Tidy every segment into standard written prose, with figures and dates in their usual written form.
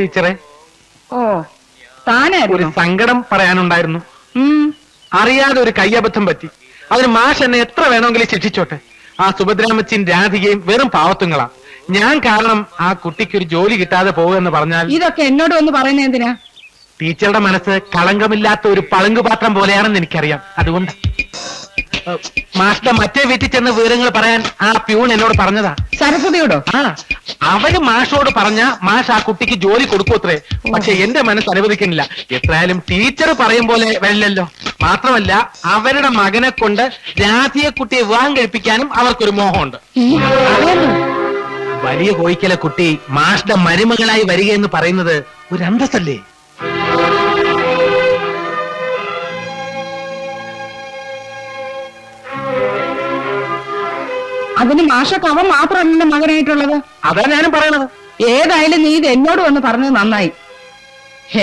ടീച്ചറെ, ഓ താനായിരുന്നു ഒരു സങ്കടം പറയാനുണ്ടായിരുന്നു. അറിയാതെ ഒരു കയ്യബദ്ധം പറ്റി. അതിന് മാഷ് എന്നെ എത്ര വേണമെങ്കിലും ശിക്ഷിച്ചോട്ടെ. ആ സുഭദ്രാമച്ചിൻ രാധികയും വെറും പാവത്തുങ്ങളാ. ഞാൻ കാരണം ആ കുട്ടിക്ക് ഒരു ജോലി കിട്ടാതെ പോകുമെന്ന് പറഞ്ഞാൽ ഇതൊക്കെ എന്നോട് ഒന്ന് പറയുന്നത് എന്തിനാ? ടീച്ചറുടെ മനസ്സ് കളങ്കമില്ലാത്ത ഒരു പളുങ്കുപാത്രം പോലെയാണെന്ന് എനിക്കറിയാം. അതുകൊണ്ട് മാഷിന്റെ മറ്റേ വീട്ടിൽ ചെന്ന് വിവരങ്ങൾ പറയാൻ ആ പ്യൂൺ എന്നോട് പറഞ്ഞതാ. സരസ്വതിയോടോ? ആ, അവര് മാഷോട് പറഞ്ഞ മാഷ് ആ കുട്ടിക്ക് ജോലി കൊടുക്കൂത്രേ. പക്ഷെ എന്റെ മനസ്സ് അനുവദിക്കുന്നില്ല. എത്രയായാലും ടീച്ചർ പറയും പോലെ വരില്ലല്ലോ. മാത്രമല്ല അവരുടെ മകനെ കൊണ്ട് രാധിയെ കുട്ടിയെ വിവാഹം കഴിപ്പിക്കാനും അവർക്കൊരു മോഹമുണ്ട്. വലിയ കോയിക്കലെ കുട്ടി മാഷിന്റെ മരുമകളായി വരികയെന്ന് പറയുന്നത് ഒരു അന്തസ്സല്ലേ? അതിന് മാഷക്ക് അവൻ മാത്രമല്ല മകനായിട്ടുള്ളത്. അതാ ഞാനും പറയണത്. ഏതായാലും നീ ഇത് എന്നോട് വന്ന് പറഞ്ഞത് നന്നായി.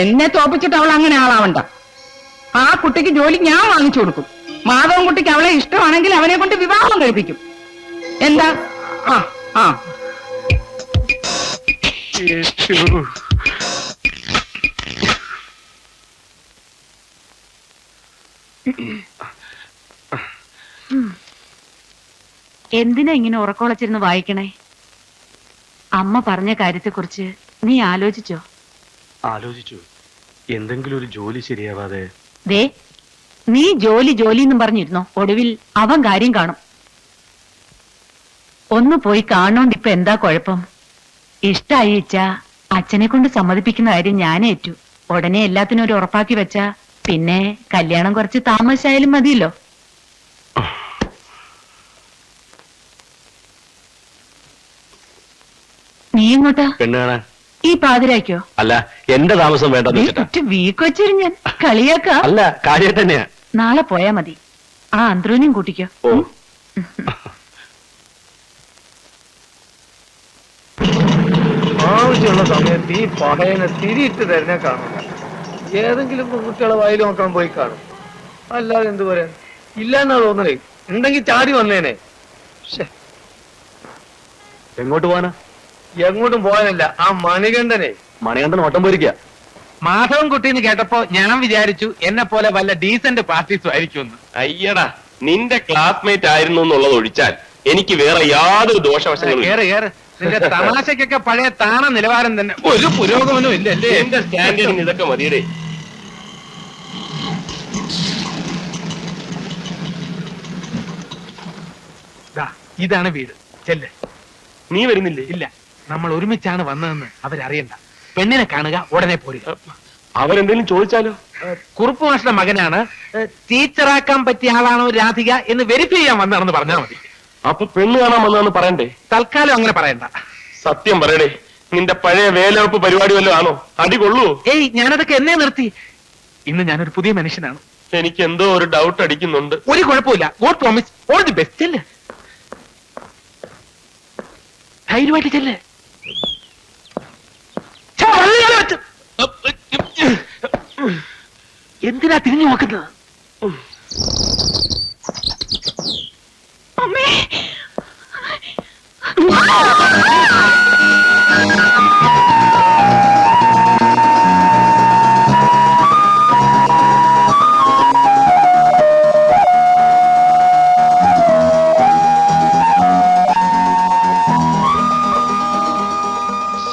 എന്നെ തോപ്പിച്ചിട്ട് അവൾ അങ്ങനെ ആളാവണ്ട. ആ കുട്ടിക്ക് ജോലി ഞാൻ വാങ്ങിച്ചു കൊടുക്കും. മാധവൻ കുട്ടിക്ക് അവളെ ഇഷ്ടമാണെങ്കിൽ അവനെ കൊണ്ട് വിവാഹം കഴിപ്പിക്കും. എന്താ? ആ ആ എന്തിനാ ഇങ്ങനെ ഉറക്കമുളച്ചിരുന്ന് വായിക്കണേ? അമ്മ പറഞ്ഞ കാര്യത്തെക്കുറിച്ച് നീ ആലോചിച്ചോ? ആലോചിച്ചു. എന്തെങ്കിലും ഒരു ജോലി ശരിയാവാതെ. ദേ, നീ ജോലി ജോലി എന്നും പറഞ്ഞിരുന്നോ? ഒടുവിൽ അവൻ കാര്യം കാണും. ഒന്ന് പോയി കാണോണ്ട് ഇപ്പൊ എന്താ കുഴപ്പം? ഇഷ്ടായി വെച്ചാ അച്ഛനെ കൊണ്ട് സമ്മതിപ്പിക്കുന്ന കാര്യം ഞാൻ ഏറ്റു. ഉടനെ എല്ലാത്തിനും ഒരു ഉറപ്പാക്കി വെച്ചാ പിന്നെ കല്യാണം കുറച്ച് താമസിച്ചായാലും മതിയല്ലോ. നീ എങ്ങോട്ടാ? പെണ്ണ് കാണാൻ. ഈ പാതിരാക്കോ? അല്ല, എന്റെ താമസം വേണ്ടെന്ന് വെച്ചിട്ടാ. വീക്ക് വെച്ചിരു ഞാൻ കളിയാക്ക. അല്ല, കാര്യം തന്നെയാ. നാളെ പോയാ മതി. ആ അന്ത്രൂനെയും കൂട്ടിക്കോ. ഓ, ആവശ്യമുള്ള സമയത്ത് ഈ പഹയനെ തിരിയിട്ട് തരുന്നേ കാണും. ഏതെങ്കിലും കുട്ടികളെ വായിൽ നോക്കാൻ പോയി കാണും. അല്ലാതെ എന്ത് പറയാൻ? ഇല്ലെന്നാ തോന്നണേ. ഉണ്ടെങ്കിൽ ചാടി വന്നേനെ. എങ്ങോട്ട് പോവാനാ? എങ്ങോട്ടും പോകാനല്ല, ആ മണികണ്ഠനെ. മണികണ്ഠൻ ഓട്ടം പോയിരിക്കുക. മാധവൻ കുട്ടിന്ന് കേട്ടപ്പോ ഞാൻ വിചാരിച്ചു എന്നെ പോലെ വല്ല ഡീസന്റ് പാർട്ടീസും ആയിരിക്കുമെന്ന്. അയ്യടാ, നിന്റെ ക്ലാസ്മേറ്റ് ആയിരുന്നു എന്നുള്ളത് ഒഴിച്ചാൽ എനിക്ക് വേറെ യാതൊരു ദോഷവശങ്ങളും ഇല്ല. കേറ് നിന്റെ തമാശക്കൊക്കെ പഴയ താണ നിലവാരം തന്നെ. ഒരു പുരോഗമനവും ഇല്ലല്ലേ? എന്റെ സ്റ്റാൻഡേർഡിന് ഇതൊക്കെ മതിയടേ. ഇതാണ് വീട്. ചെല്ല്. നീ വരുന്നില്ലേ? ഇല്ല, നമ്മൾ ഒരുമിച്ചാണ് വന്നതെന്ന് അവരറിയണ്ട. പെണ്ണിനെ കാണുക, ഉടനെ പോരുക. അവരെന്തെങ്കിലും ചോദിച്ചാലോ? കുറുപ്പ് മാഷിന്റെ മകനാണ്. ടീച്ചറാക്കാൻ പറ്റിയ ആളാണോ രാധിക എന്ന് വെരിഫൈ ചെയ്യാൻ വന്നതാണെന്ന് പറഞ്ഞാൽ മതി. അപ്പൊ പെണ്ണ് കാണാൻ വന്നതെന്ന് പറയണ്ടേ? തൽക്കാലം അങ്ങനെ പറയണ്ട. സത്യം പറയടേ, നിന്റെ പഴയ വേലവെപ്പ് പരിപാടി വല്ലതും ആണോ? അടി കൊള്ളുവോ? ഏയ്, ഞാനതൊക്കെ എന്നെ നിർത്തി. ഇന്ന് ഞാനൊരു പുതിയ മനുഷ്യനാണ്. എനിക്ക് എന്തോ ഒരു ഡൗട്ട് അടിക്കുന്നുണ്ട്. ഒരു കുഴപ്പമില്ല. God promise all the best. ചെല്ല്, ധൈര്യമായിട്ട് ചെല്ല്. എന്തിനാ തിരിഞ്ഞു നോക്കുന്നത്?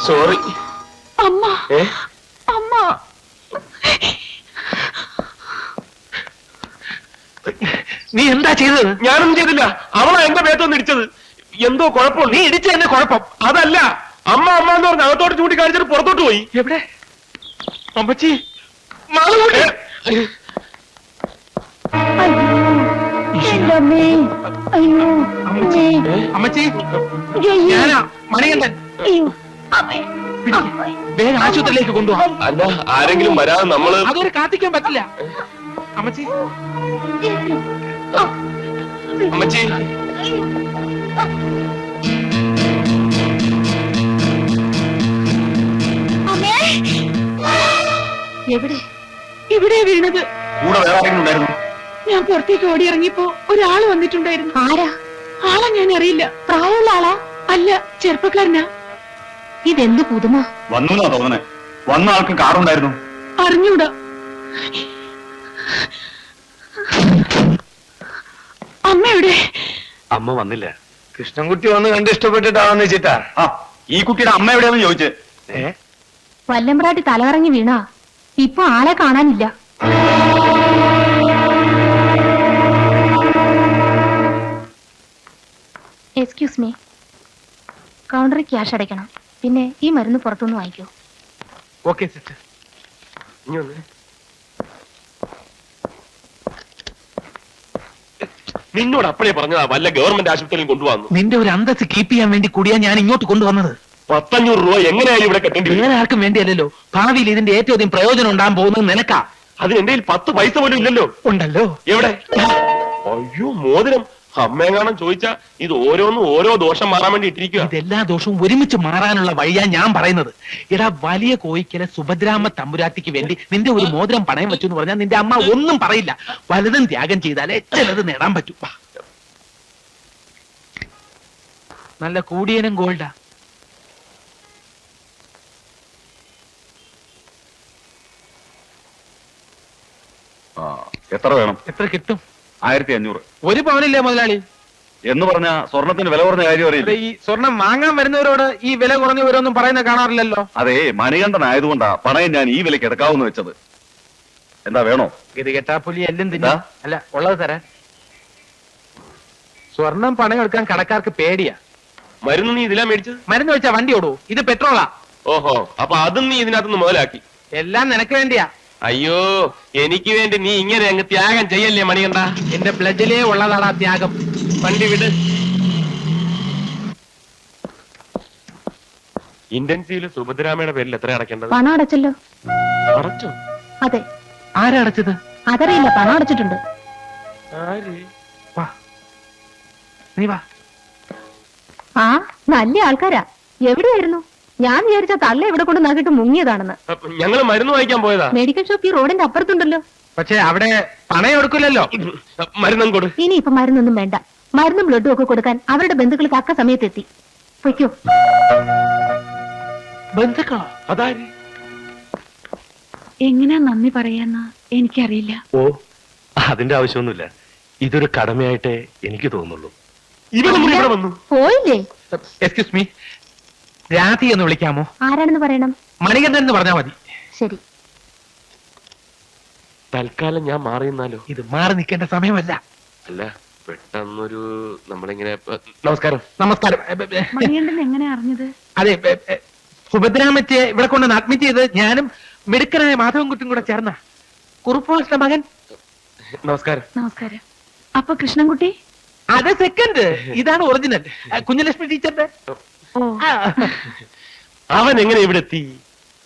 സോറി. അമ്മ, ഏ? അമ്മ. നീ എന്താ ചെയ്തത്? ഞാനൊന്നും ചെയ്തില്ല. അവളാ എന്റെ മേത്തൊന്ന് ഇടിച്ചത്. എന്തോ കുഴപ്പമുണ്ട്. നീ ഇടിച്ച എന്നെ കുഴപ്പം. അതല്ല, അമ്മ അമ്മ എന്ന് പറഞ്ഞ് അകത്തോട്ട് ചൂണ്ടിക്കാണിച്ചിട്ട് പുറത്തോട്ട് പോയി. എവിടെ? അമ്മച്ചി, അമ്മച്ചി, ഞാനാ മണികണ്ഠൻ. വേഗം ആശുപത്രിയിലേക്ക് കൊണ്ടുപോകാം. അല്ല, ആരെങ്കിലും വരാതെ നമ്മള് അതൊരു കാത്തിക്കാൻ പറ്റില്ല. അമ്മച്ചി, അമ്മച്ചി, എവിടെ? ഇവിടെ വീണത്. കൂടെ വേറെ ആരെങ്കിലും ഉണ്ടായിരുന്നു? ഞാൻ പുറത്തേക്ക് ഓടി ഇറങ്ങിയപ്പോ ഒരാള് വന്നിട്ടുണ്ടായിരുന്നു. ആരാ? ആളെ ഞാൻ അറിയില്ല. പ്രായമുള്ള ആളാ? അല്ല, ചെറുപ്പക്കാരനാ. ഇതെന്ത് പുതുമ? വന്നു തോന്നണേ. വന്ന ആൾക്ക് കാറുണ്ടായിരുന്നു. അറിഞ്ഞൂടാ. അമ്മ എവിടെ? അമ്മ വന്നില്ല. കൃഷ്ണൻകുട്ടി വന്ന് കണ്ട് ഇഷ്ടപ്പെട്ടിട്ടാണെന്ന് വെച്ചിട്ടാ. ആ, ഈ കുട്ടിയുടെ അമ്മ എവിടെയാണെന്ന് ചോദിച്ചേ. വല്ലമ്പ്രാട്ടി തലകറങ്ങി വീണാ. ഇപ്പൊ ആളെ കാണാനില്ല. എക്സ്ക്യൂസ് മീ, കൗണ്ടറിൽ ക്യാഷ് അടയ്ക്കണം. പിന്നെ ഈ മരുന്ന് പുറത്തുനിന്ന് വാങ്ങിക്കൂ. Okay sister. ഇനി വന്നേ. നിന്നോട് അപ്പഴേ പറഞ്ഞതാ വല്ല ഗവൺമെന്റ് ആശുപത്രിയിലും കൊണ്ടുവന്നു. നിന്റെ ഒരു അന്തസ് കീപ്പ് ചെയ്യാൻ വേണ്ടി കൂടിയാ ഞാൻ ഇങ്ങോട്ട് കൊണ്ടുവന്നത്. 500 രൂപ എങ്ങനെയായാലും ഇവിടെ കെട്ടേണ്ടി വരും. വേറെ ആർക്കും വേണ്ടിയല്ലോ. ഭാവിയിൽ ഇതിന്റെ ഏറ്റവും അധികം പ്രയോജനം ഉണ്ടാകാൻ പോകുന്നത് നിനക്കാ. അതിന് എന്റെ 10 പൈസ പോലും ഇല്ലല്ലോ. ഉണ്ടല്ലോ. എവിടെ? അയ്യോ മോതിരം. അമ്മയെങ്ങാനും ചോദിച്ചാ ഇത് ഓരോന്നും ഓരോ ദോഷം മാറാൻ വേണ്ടി ഇട്ടിരിക്കുക. ഇതെല്ലാ ദോഷവും ഒരുമിച്ച് മാറാനുള്ള വഴിയാ ഞാൻ പറയുന്നത്. എടാ, വലിയ കോയിക്കലെ സുഭദ്രാമ്മ തമ്പുരാട്ടിക്ക് വേണ്ടി നിന്റെ ഒരു മോതിരം പണയം വെച്ചു എന്ന് പറഞ്ഞാൽ നിന്റെ അമ്മ ഒന്നും പറയില്ല. വലുതും ത്യാഗം ചെയ്താലേ ചിലത് നേടാൻ പറ്റൂ. നല്ല കൂടിയനും ഗോൾഡാ. എത്ര വേണം? എത്ര കിട്ടും? 1500. ഒരു പവനില്ലേ മുതലാളി? എന്ന് പറഞ്ഞ സ്വർണത്തിന് വില കുറഞ്ഞ കാര്യം അറിയില്ല. ഈ സ്വർണം വാങ്ങാൻ വരുന്നവരോട് ഈ വില കുറഞ്ഞവരൊന്നും പറയുന്ന കാണാറില്ലല്ലോ. അതെ, മണികണ്ഠനായതുകൊണ്ടാ പണയം ഞാൻ ഈ വിലക്ക് എടുക്കാവുന്ന വെച്ചത്. എന്താ വേണോ? ഇത് കെട്ടാപ്പുലി എല്ലാം തിന്നാ. അല്ല, ഉള്ളത് തരാൻ. സ്വർണം പണയം എടുക്കാൻ കടക്കാർക്ക് പേടിയാ. മരുന്ന് നീ ഇതിലാ മേടിച്ചത്? മരുന്ന് വെച്ചാ വണ്ടി ഓടൂ. ഇത് പെട്രോളാ. ഓഹോ, അപ്പൊ അതും നീ ഇതിനകത്തുനിന്ന് മുതലാക്കി. എല്ലാം നിനക്ക് വേണ്ടിയാ. അയ്യോ, എനിക്ക് വേണ്ടി നീ ഇങ്ങനെ അങ്ങ് ത്യാഗം ചെയ്യല്ലേ മണികണ്ഠ. എന്റെ ബ്ലഡിലേ ഉള്ളതാണ് ആ ത്യാഗം. വണ്ടി വിട്. ഇന്റൻസീവില് സുഭദ്രാമയുടെ പേരിൽ എത്ര അടയ്ക്കേണ്ടത്? പണം അടച്ചല്ലോ. അടച്ചോ? അതെ. ആരാ അടച്ചത്? അതറിയില്ല, പണം അടച്ചിട്ടുണ്ട്. ആര്? വാ, നീ വാ. ആ, നല്ല ആൾക്കാരാ. എവിടെയായിരുന്നു? ഞാൻ വിചാരിച്ച തള്ള ഇവിടെ കൊണ്ട് നകിട്ട് മുങ്ങിയതാണെന്ന്. ഞങ്ങള് മരുന്ന് വാങ്ങിക്കാൻ പോയതാ. മെഡിക്കൽ ഷോപ്പ് ഈ റോഡിന്റെ അപ്പുറത്തുണ്ടല്ലോ. പക്ഷെ അവിടെ പണയം എടുക്കില്ലല്ലോ. മരുന്നും കൊടു. ഇനി ഇപ്പൊ മരുന്നൊന്നും വേണ്ട. മരുന്നും ബ്ലഡും ഒക്കെ കൊടുക്കാൻ അവരുടെ ബന്ധുക്കൾ തക്ക സമയത്തെത്തി. പൊയ്ക്കോ. ബന്ധുക്കളോ? അതാര്? എങ്ങനെയാ നന്ദി പറയാന്ന് എനിക്കറിയില്ല. ഓ, അതിന്റെ ആവശ്യമൊന്നുമില്ല. ഇതൊരു കടമയായിട്ടേ എനിക്ക് തോന്നുള്ളൂ. ഇവരും കൂടി ഇവിടെ വന്നു. പോയില്ലേ? എക്സ്ക്യൂസ് മീ, രാധി എന്ന് വിളിക്കാമോ? ആരാണെന്ന് പറയണം? മണികണ്ഠൻ എന്ന് പറഞ്ഞാൽ മതി. ശരി. തൽക്കാലം ഞാൻ മാറിയെന്നാലോ? ഇത് മാറി നിൽക്കേണ്ട സമയമല്ല. അല്ല, പെട്ടെന്നൊരു നമ്മളിങ്ങനെ നമസ്കാരം. നമസ്കാരം. മണികണ്ഠൻ എങ്ങനെ അറിഞ്ഞത്? അതെ, സുഭദ്രാമത്തെ ഇവിടെ കൊണ്ട് അഡ്മിറ്റ് ചെയ്ത് ഞാനും മിടുക്കനായ മാധവൻകുട്ടിയും കൂടെ ചേർന്ന കുറുപ്പോസിന്റെ മകൻ. നമസ്കാരം. നമസ്കാരം. അപ്പൊ കൃഷ്ണൻകുട്ടി? അത് സെക്കൻഡ്. ഇതാണ് ഒറിജിനൽ. കുഞ്ഞലക്ഷ്മി ടീച്ചറിന്റെ. ഓ, അവൻ എങ്ങനെ ഇവിടെ എത്തി?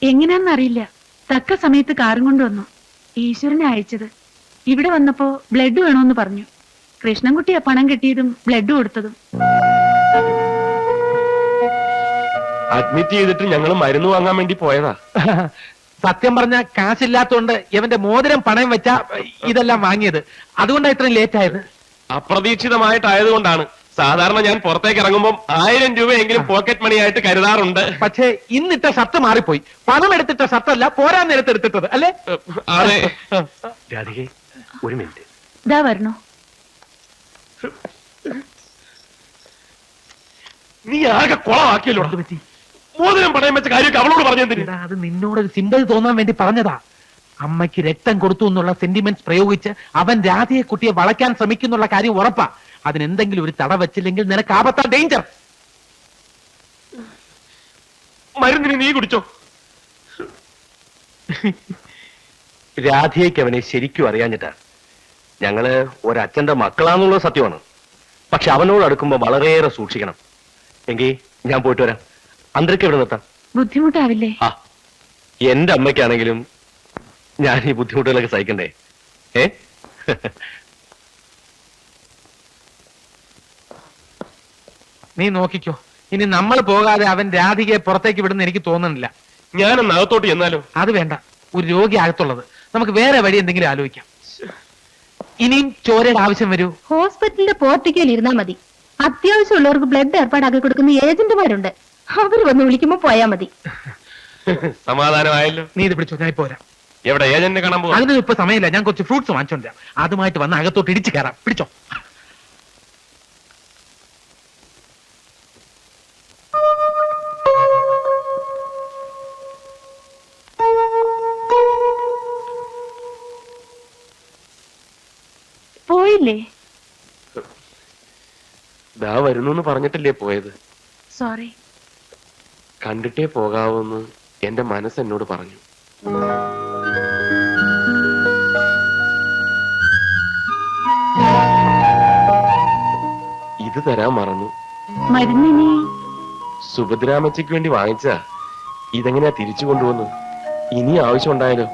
എങ്ങനെയാന്നറിയില്ല. തക്ക സമയത്ത് കാറും കൊണ്ടുവന്നു. ഈശ്വരനെ അയച്ചത്. ഇവിടെ വന്നപ്പോ ബ്ലഡ് വേണോന്ന് പറഞ്ഞു. കൃഷ്ണൻകുട്ടിയാ പണം കെട്ടിയതും ബ്ലഡ് കൊടുത്തതും. അഡ്മിറ്റ് ചെയ്തിട്ട് ഞങ്ങൾ മരുന്ന് വാങ്ങാൻ വേണ്ടി പോയതാ. സത്യം പറഞ്ഞ കാശില്ലാത്തോണ്ട് ഇവന്റെ മോതിരം പണയം വെച്ചാ ഇതെല്ലാം വാങ്ങിയത്. അതുകൊണ്ടാണ് ഇത്രയും ലേറ്റ് ആയത്. അപ്രതീക്ഷിതമായിട്ടായതുകൊണ്ടാണ്. സാധാരണ ഞാൻ പുറത്തേക്ക് ഇറങ്ങുമ്പോൾ 1000 രൂപയെങ്കിലും പോക്കറ്റ് മണി ആയിട്ട് കരുതാറുണ്ട്. പക്ഷേ ഇന്നിട്ട ഷർട്ട് മാറിപ്പോയി. പണം എടുത്തിട്ട ഷർട്ടല്ല, പോരാൻ നേരത്തെ എടുത്തിട്ടത് അല്ലേ? അതെ. രാധികെ, ഒരു മിനിറ്റ്. ഇതാ വരണോ? നീ ആകെ കുളമാക്കിയല്ലോ. എന്ത് പറ്റി? മോതിരം പണയം വെച്ച കാര്യമൊക്കെ അവളോട് പറഞ്ഞെന്തിന്? എടാ, അത് നിന്നോടൊരു സിമ്പതി തോന്നാൻ വേണ്ടി പറഞ്ഞതാ. അമ്മയ്ക്ക് രക്തം കൊടുത്തു എന്നുള്ള സെന്റിമെന്റ്സ് പ്രയോഗിച്ച് അവൻ രാധയെ കുട്ടിയെ വളയ്ക്കാൻ ശ്രമിക്കുന്നുള്ള കാര്യം ഉറപ്പാ. അതിനെന്തെങ്കിലും ഒരു തട വെച്ചില്ലെങ്കിൽ നിനക്ക് ആപത്താ, ഡേഞ്ചർ. മരുന്നിന് നീ കുടിച്ചോ? രാധികയ്ക്ക് അവനെ ശരിക്കും അറിയാഞ്ഞിട്ടാ. ഞങ്ങള് ഒരച്ഛന്റെ മക്കളാന്നുള്ളത് സത്യമാണ്. പക്ഷെ അവനോട് അടുക്കുമ്പോ വളരെയേറെ സൂക്ഷിക്കണം. എങ്കിൽ ഞാൻ പോയിട്ട് വരാം. അന്തരക്ക് എവിടെ നിർത്താം? ബുദ്ധിമുട്ടാവില്ലേ? ആ, എന്റെ അമ്മയ്ക്കാണെങ്കിലും ഞാൻ ഈ ബുദ്ധിമുട്ടുകളൊക്കെ സഹിക്കണ്ടേ? നീ നോക്കിക്കോ. ഇനി നമ്മൾ പോകാതെ അവൻ രാധികയെ പുറത്തേക്ക് വിടുന്ന എനിക്ക് തോന്നുന്നില്ല. ഞാനൊന്ന് അകത്തോട്ട് ചെന്നാലോ? അത് വേണ്ട. ഒരു രോഗി അകത്തുള്ളത്. നമുക്ക് വേറെ വഴി എന്തെങ്കിലും ആലോചിക്കാം. ഇനിയും ചോരയുടെ ആവശ്യം വരൂ. ഹോസ്പിറ്റലിന്റെ പോർട്ടിക്കയിൽ ഇരുന്നാ മതി. അത്യാവശ്യമുള്ളവർക്ക് ബ്ലഡ് ഏർപ്പാടാക്കി കൊടുക്കുന്ന ഏജന്റുമാരുണ്ട്. അവർ വന്ന് വിളിക്കുമ്പോ പോയാ മതി. സമാധാനമായല്ലോ. നീ ഇത് പിടിച്ചോ, ഞാൻ ഇപ്പൊ വരാം. എവിടെ ഏജന്റിനെ കാണാൻ പോവാ? അതിന് ഇപ്പൊ സമയമില്ല, ഞാൻ കുറച്ച് ഫ്രൂട്ട്സ് വാങ്ങിച്ചോണ്ടിരാം. അതുമായിട്ട് വന്ന് അകത്തോട്ട് ഇടിച്ചു കയറാം. പിടിച്ചോ. പോയില്ലേ? ദാ വരുന്നു പറഞ്ഞിട്ടില്ലേ പോയത്? സോറി. കണ്ടിട്ടേ പോകാവൂന്ന് എന്റെ മനസ്സ് എന്നോട് പറഞ്ഞു. ഇത് തരാൻ മറന്നു. മരുന്നിനി സുഭദ്രാമച്ചയ്ക്ക് വേണ്ടി വാങ്ങിച്ച ഇതെങ്ങനെയാ തിരിച്ചു കൊണ്ടുവന്നു? ഇനി ആവശ്യം ഉണ്ടായാലോ?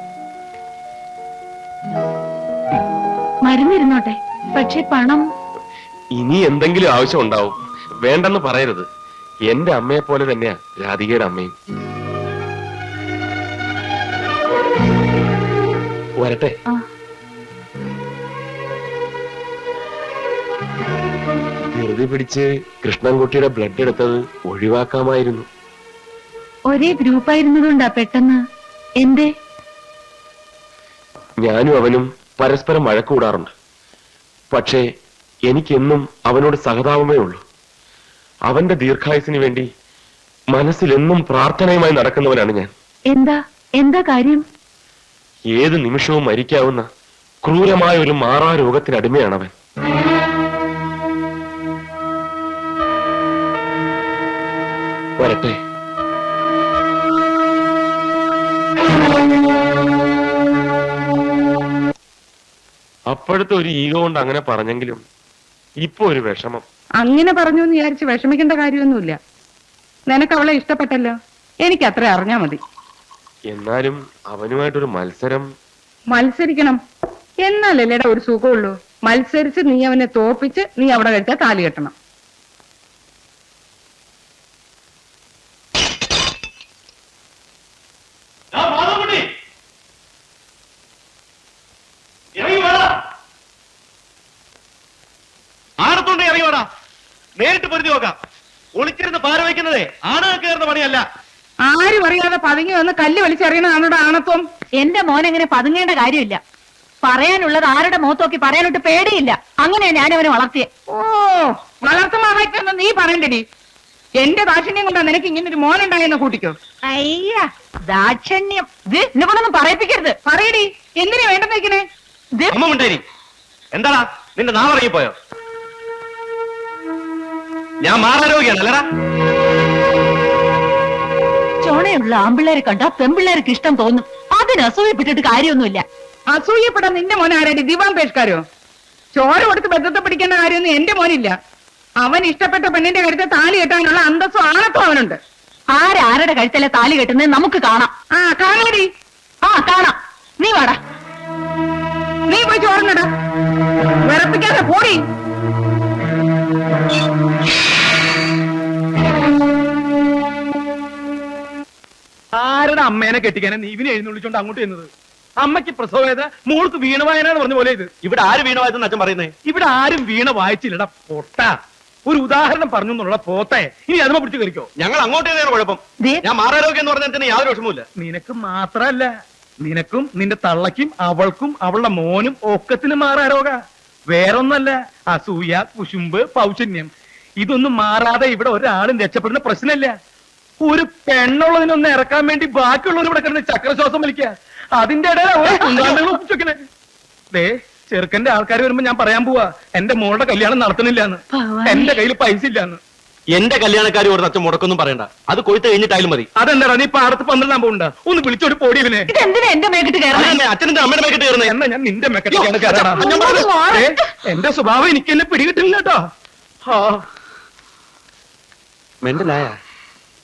മരുന്നിരുന്നോട്ടെ, പക്ഷെ പണം ഇനി എന്തെങ്കിലും ആവശ്യം ഉണ്ടാവും. വേണ്ടെന്ന് പറയരുത്. എന്റെ അമ്മയെ പോലെ തന്നെയാ രാധികയുടെ അമ്മയും. വരട്ടെ. ധൃതി പിടിച്ച് കൃഷ്ണൻകുട്ടിയുടെ ബ്ലഡ് എടുത്തത് ഒഴിവാക്കാമായിരുന്നു. ഒരേ ഗ്രൂപ്പായിരുന്നതുകൊണ്ടാ പെട്ടെന്ന്. എന്തേ? ഞാനും അവനും പരസ്പരം വഴക്കൂടാറുണ്ട്. പക്ഷേ എനിക്കെന്നും അവനോട് സഹതാപമേ ഉള്ളൂ. അവന്റെ ദീർഘായുസിന് വേണ്ടി മനസ്സിലെന്നും പ്രാർത്ഥനയുമായി നടക്കുന്നവനാണ് ഞാൻ. എന്താ കാര്യം? ഏത് നിമിഷവും മരിക്കാവുന്ന ക്രൂരമായ ഒരു മാറാ രോഗത്തിന് അടിമയാണ് അവൻ. വരട്ടെ. അപ്പോഴത്തെ ഒരു ഈഗോ കൊണ്ട് അങ്ങനെ പറഞ്ഞെങ്കിലും ഇപ്പൊ ഒരു വിഷമം. അങ്ങനെ പറഞ്ഞു എന്ന് വിചാരിച്ച് വിഷമിക്കേണ്ട കാര്യമൊന്നുമില്ല. നിനക്ക് അവളെ ഇഷ്ടപ്പെട്ടല്ലോ, എനിക്ക് അത്ര അറിഞ്ഞാ മതി. എന്നാലും അവനുമായിട്ടൊരു മത്സരിക്കണം എന്നാലല്ലേടാ ഒരു സുഖമുള്ളൂ. മത്സരിച്ച് നീ അവനെ തോപ്പിച്ച് നീ അവിടെ കഴിച്ചാൽ താലി കെട്ടണം. ആണത്തോണ്ട് ഇറങ്ങി വേടാ, നേരിട്ട് പൊരുതി നോക്കാം. ഒളിച്ചിരുന്ന് പാര വയ്ക്കുന്നതേ ആണുങ്ങൾ കയറുന്ന പണിയല്ല. ആരും അറിയാതെ പതുങ്ങി വന്ന് കല്ല് വലിച്ചെറിയണതാണോടാ ആണത്വം? എന്റെ മോൻ അങ്ങനെ പതുങ്ങേണ്ട കാര്യമില്ല. പറയാനുള്ളത് ആരുടെ മുഖത്തോക്കി പറയാനൊട്ട് പേടിയില്ല. അങ്ങനെയാ ഞാൻ അവനെ വളർത്തിയെ. ഓ, വളർത്തുമാവായിട്ടെന്ന് നീ പറയണ്ടടി. എന്റെ ദാക്ഷിണ്യം കൊണ്ടാ നിനക്ക് ഇങ്ങനെ ഒരു മോനുണ്ടായെന്ന് കൂട്ടിക്കോ. അയ്യ, ദാക്ഷണ്യം എന്നെ കൊണ്ടൊന്നും പറയിപ്പിക്കരുത്. പറയടി, എന്തിനാ വേണ്ടെന്ന് വെക്കണേ? അമ്മ ഉണ്ടായി. എന്താടാ നിന്റെ നാളറിയിപ്പോയോ? ഞാൻ മാറാരോഗ്യാണ് അല്ലടാ. ചോണയുള്ള ആമ്പിള്ളേരെ കണ്ടാ പെമ്പിള്ളേർക്ക് ഇഷ്ടം തോന്നും. അതിന് അസൂയപ്പെട്ടിട്ട് കാര്യമൊന്നുമില്ല. അസൂയപ്പെടാൻ നിന്റെ മോൻ ആരാടി? ദിവാൻ പേഷ്കാരോ? ചോര കൊടുത്ത് ബന്ധത്തെ പിടിക്കേണ്ട കാര്യമൊന്നും എന്റെ മോനില്ല. അവൻ ഇഷ്ടപ്പെട്ട പെണ്ണിന്റെ കഴുത്തെ താലി കെട്ടാനുള്ള അന്തസ്സും ആണത്തും അവനുണ്ട്. ആരാരുടെ കഴുത്തല്ലേ താലി കെട്ടുന്നത് നമുക്ക് കാണാം. കാണാടി. കാണാം. നീ വാടാ. നീ പോയി ചോറിനടാ, വിറപ്പിക്കാതെ പോടി. ആരുടെ അമ്മേനെ കെട്ടിക്കാനെ നീ ഇവനെ എഴുന്നള്ളിച്ചോണ്ട് അങ്ങോട്ട് ചെന്നത്? അമ്മയ്ക്ക് പ്രസവവേദന, മോൾക്ക് വീണ വായന എന്ന് പറഞ്ഞ പോലെ ഇത്. ഇവിടെ ആര് വീണ വായതെന്ന് അച്ഛൻ പറയുന്നേ? ഇവിടെ ആരും വീണ വായിച്ചില്ലടാ പൊട്ട. ഒരു ഉദാഹരണം പറഞ്ഞു എന്നുള്ള പോത്തെ ഇനി അതുമ പിടിച്ചു കയറിക്കോ. ഞങ്ങൾ അങ്ങോട്ട് തന്നെയാണ് കുഴപ്പം. ഞാൻ മാറാരോഗ്യം എന്ന് പറഞ്ഞതിന് യാതൊരു വിഷമമില്ല. നിനക്ക് മാത്രല്ല, നിനക്കും നിന്റെ തള്ളക്കും അവൾക്കും അവളുടെ മോനും ഒക്കത്തിന് മാറാരോഗ. വേറൊന്നല്ല, അസൂയ, കുശുമ്പ്, പൗശന്യം ഇതൊന്നും മാറാതെ ഇവിടെ ഒരാളും രക്ഷപ്പെടുന്ന പ്രശ്നമില്ല. ഒരു പെണ്ണുള്ളതിനൊന്ന് ഇറക്കാൻ വേണ്ടി ബാക്കിയുള്ളവർ ഇവിടെ കിടന്ന് ചക്രശ്വാസം വലിക്കുക. അതിന്റെ ഇടയിലേ ചെറുക്കന്റെ ആൾക്കാർ വരുമ്പോ ഞാൻ പറയാൻ പോവാ എന്റെ മോളുടെ കല്യാണം നടത്തണില്ലാന്ന്, എന്റെ കയ്യിൽ പൈസ ഇല്ലാന്ന്. എന്റെ കല്യാണക്കാരി ഒരു അച്ഛൻ മുടക്കൊന്നും പറയണ്ട. അത് കൊയ്ത്ത് കഴിഞ്ഞിട്ടായാലും മതി. അതെന്താ നീ പാടത്ത് 12 പോണ്ട? ഒന്ന് വിളിച്ചോട് പോടിയവനെ. ഇതെന്തിനാ എന്റെ മേക്കിട്ട് കയറുന്നത്? അച്ഛനെന്റെ അമ്മയുടെ മേക്കിട്ട് കയറുന്നത്. എന്നാ ഞാൻ നിന്റെ മെക്കറ്റിക്കാണ് കയറാ. എന്റെ സ്വഭാവം എനിക്ക് എന്നെ പിടികിട്ടില്ല കേട്ടോ. മെന്റലായ